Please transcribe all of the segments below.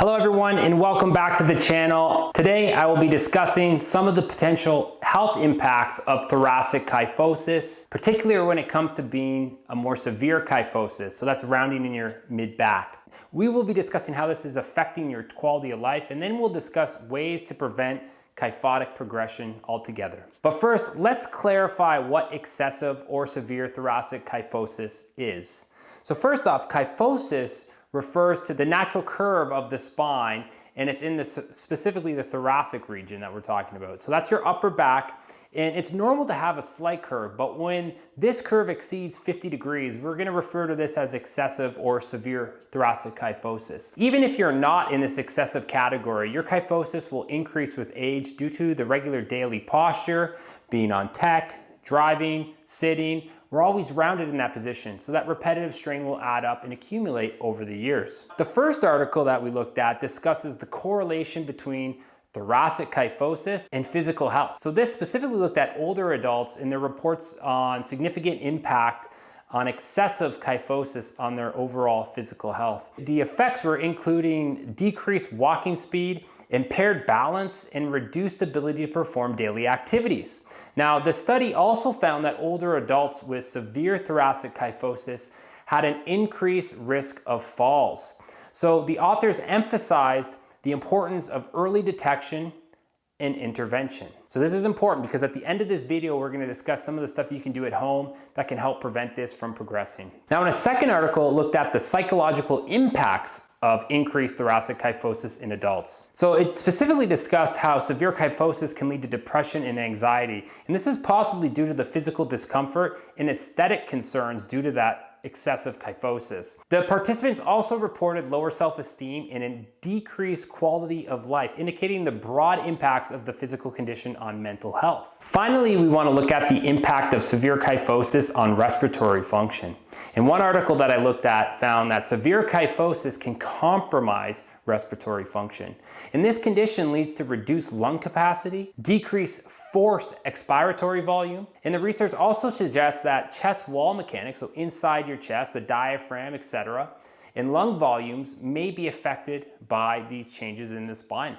Hello everyone and welcome back to the channel. Today I will be discussing some of the potential health impacts of thoracic kyphosis, particularly when it comes to being a more severe kyphosis, so that's rounding in your mid-back. We will be discussing how this is affecting your quality of life, and then we'll discuss ways to prevent kyphotic progression altogether. But first, let's clarify what excessive or severe thoracic kyphosis is. So first off, kyphosis refers to the natural curve of the spine, and it's in specifically the thoracic region that we're talking about. So that's your upper back, and it's normal to have a slight curve, but when this curve exceeds 50 degrees, we're gonna refer to this as excessive or severe thoracic kyphosis. Even if you're not in this excessive category, your kyphosis will increase with age due to the regular daily posture, being on tech, driving, sitting. We're always rounded in that position, so that repetitive strain will add up and accumulate over the years. The first article that we looked at discusses the correlation between thoracic kyphosis and physical health. So this specifically looked at older adults and their reports on significant impact on excessive kyphosis on their overall physical health. The effects were including decreased walking speed, impaired balance, and reduced ability to perform daily activities. Now, the study also found that older adults with severe thoracic kyphosis had an increased risk of falls. So the authors emphasized the importance of early detection and intervention. So this is important because at the end of this video, we're gonna discuss some of the stuff you can do at home that can help prevent this from progressing. Now, in a second article, it looked at the psychological impacts of increased thoracic kyphosis in adults. So it specifically discussed how severe kyphosis can lead to depression and anxiety, and this is possibly due to the physical discomfort and aesthetic concerns due to that excessive kyphosis. The participants also reported lower self-esteem and a decreased quality of life, indicating the broad impacts of the physical condition on mental health. Finally, we want to look at the impact of severe kyphosis on respiratory function. And one article that I looked at found that severe kyphosis can compromise respiratory function. And this condition leads to reduced lung capacity, decreased forced expiratory volume, and the research also suggests that chest wall mechanics, so inside your chest, the diaphragm, etc., and lung volumes may be affected by these changes in the spine.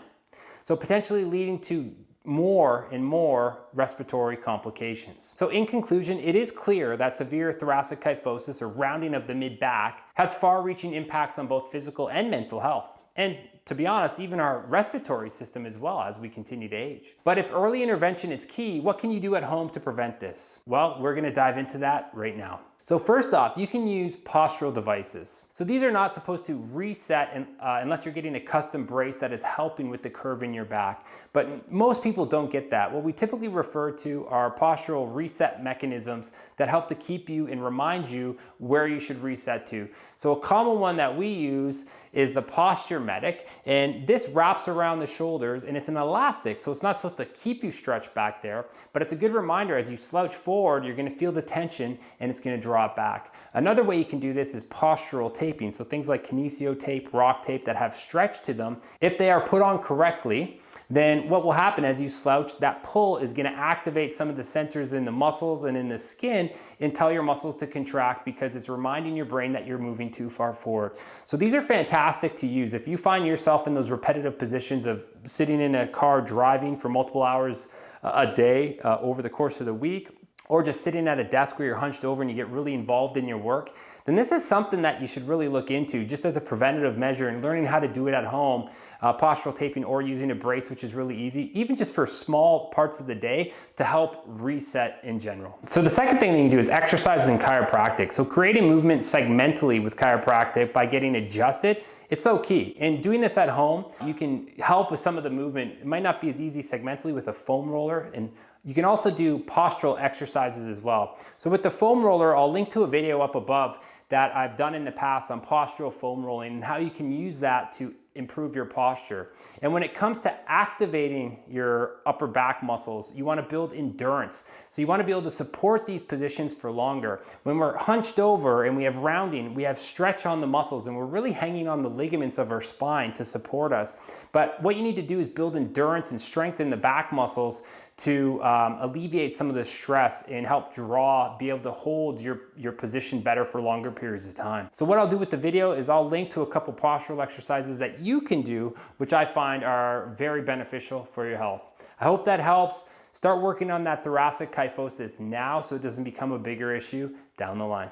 So potentially leading to more and more respiratory complications. So in conclusion, it is clear that severe thoracic kyphosis, or rounding of the mid-back, has far-reaching impacts on both physical and mental health. And to be honest, even our respiratory system as well as we continue to age. But if early intervention is key, what can you do at home to prevent this? Well, we're gonna dive into that right now. So first off, you can use postural devices. So these are not supposed to reset unless you're getting a custom brace that is helping with the curve in your back. But most people don't get that. What we typically refer to are postural reset mechanisms that help to keep you and remind you where you should reset to. So a common one that we use is the Posture Medic, and this wraps around the shoulders, and it's an elastic, so it's not supposed to keep you stretched back there, but it's a good reminder as you slouch forward, you're gonna feel the tension and it's gonna draw it back. Another way you can do this is postural taping, so things like kinesio tape, rock tape that have stretch to them. If they are put on correctly, then what will happen as you slouch, that pull is gonna activate some of the sensors in the muscles and in the skin and tell your muscles to contract because it's reminding your brain that you're moving too far forward. So these are fantastic to use. If you find yourself in those repetitive positions of sitting in a car driving for multiple hours a day over the course of the week, or just sitting at a desk where you're hunched over and you get really involved in your work, then this is something that you should really look into just as a preventative measure and learning how to do it at home, postural taping or using a brace, which is really easy, even just for small parts of the day to help reset in general. So the second thing that you can do is exercises in chiropractic. So creating movement segmentally with chiropractic by getting adjusted, it's so key. And doing this at home, you can help with some of the movement. It might not be as easy segmentally with a foam roller, and you can also do postural exercises as well. So with the foam roller, I'll link to a video up above that I've done in the past on postural foam rolling and how you can use that to improve your posture. And when it comes to activating your upper back muscles, you want to build endurance. So you want to be able to support these positions for longer. When we're hunched over and we have rounding, we have stretch on the muscles and we're really hanging on the ligaments of our spine to support us. But what you need to do is build endurance and strengthen the back muscles to alleviate some of the stress and help be able to hold your position better for longer periods of time. So what I'll do with the video is I'll link to a couple postural exercises that you can do, which I find are very beneficial for your health. I hope that helps. Start working on that thoracic kyphosis now so it doesn't become a bigger issue down the line.